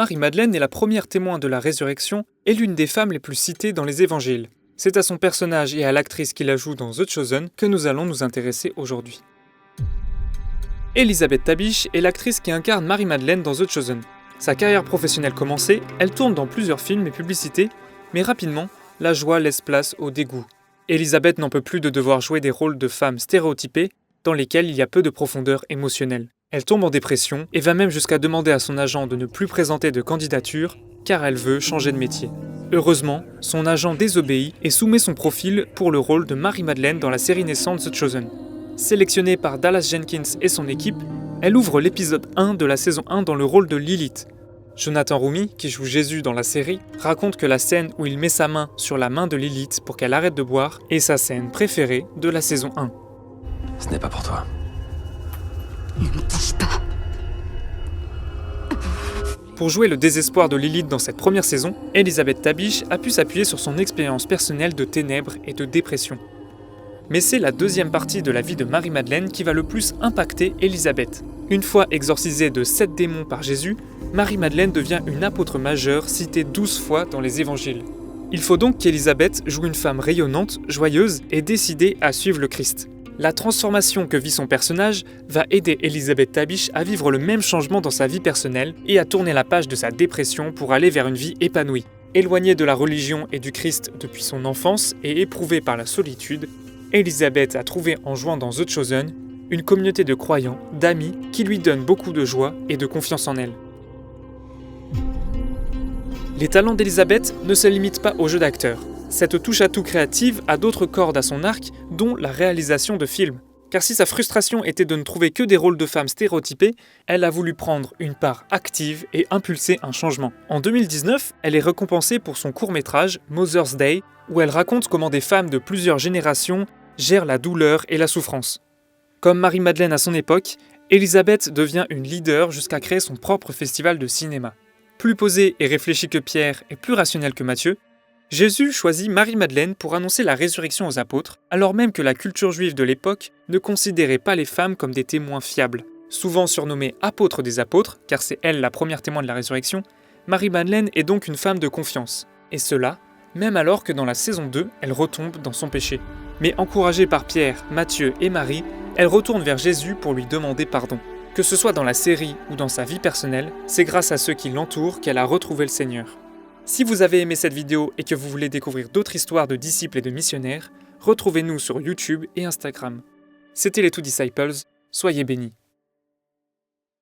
Marie-Madeleine est la première témoin de la résurrection et l'une des femmes les plus citées dans les évangiles. C'est à son personnage et à l'actrice qui la joue dans The Chosen que nous allons nous intéresser aujourd'hui. Elisabeth Tabish est l'actrice qui incarne Marie-Madeleine dans The Chosen. Sa carrière professionnelle commencée, elle tourne dans plusieurs films et publicités, mais rapidement, la joie laisse place au dégoût. Elisabeth n'en peut plus de devoir jouer des rôles de femmes stéréotypées dans lesquels il y a peu de profondeur émotionnelle. Elle tombe en dépression et va même jusqu'à demander à son agent de ne plus présenter de candidature car elle veut changer de métier. Heureusement, son agent désobéit et soumet son profil pour le rôle de Marie-Madeleine dans la série naissante The Chosen. Sélectionnée par Dallas Jenkins et son équipe, elle ouvre l'épisode 1 de la saison 1 dans le rôle de Lilith. Jonathan Roumie, qui joue Jésus dans la série, raconte que la scène où il met sa main sur la main de Lilith pour qu'elle arrête de boire est sa scène préférée de la saison 1. Ce n'est pas pour toi. Ne me touche pas. Pour jouer le désespoir de Lilith dans cette première saison, Elisabeth Tabish a pu s'appuyer sur son expérience personnelle de ténèbres et de dépression. Mais c'est la deuxième partie de la vie de Marie-Madeleine qui va le plus impacter Elisabeth. Une fois exorcisée de 7 démons par Jésus, Marie-Madeleine devient une apôtre majeure citée 12 fois dans les évangiles. Il faut donc qu'Elisabeth joue une femme rayonnante, joyeuse et décidée à suivre le Christ. La transformation que vit son personnage va aider Elisabeth Tabish à vivre le même changement dans sa vie personnelle et à tourner la page de sa dépression pour aller vers une vie épanouie. Éloignée de la religion et du Christ depuis son enfance et éprouvée par la solitude, Elisabeth a trouvé en jouant dans The Chosen une communauté de croyants, d'amis qui lui donnent beaucoup de joie et de confiance en elle. Les talents d'Elisabeth ne se limitent pas au jeu d'acteur. Cette touche-à-tout créative a d'autres cordes à son arc, dont la réalisation de films. Car si sa frustration était de ne trouver que des rôles de femmes stéréotypées, elle a voulu prendre une part active et impulser un changement. En 2019, elle est récompensée pour son court-métrage Mother's Day, où elle raconte comment des femmes de plusieurs générations gèrent la douleur et la souffrance. Comme Marie-Madeleine à son époque, Elisabeth devient une leader jusqu'à créer son propre festival de cinéma. Plus posée et réfléchie que Pierre et plus rationnelle que Matthieu, Jésus choisit Marie-Madeleine pour annoncer la résurrection aux apôtres, alors même que la culture juive de l'époque ne considérait pas les femmes comme des témoins fiables. Souvent surnommée apôtre des apôtres, car c'est elle la première témoin de la résurrection, Marie-Madeleine est donc une femme de confiance. Et cela, même alors que dans la saison 2, elle retombe dans son péché. Mais encouragée par Pierre, Matthieu et Marie, elle retourne vers Jésus pour lui demander pardon. Que ce soit dans la série ou dans sa vie personnelle, c'est grâce à ceux qui l'entourent qu'elle a retrouvé le Seigneur. Si vous avez aimé cette vidéo et que vous voulez découvrir d'autres histoires de disciples et de missionnaires, retrouvez-nous sur YouTube et Instagram. C'était les Two Disciples, soyez bénis.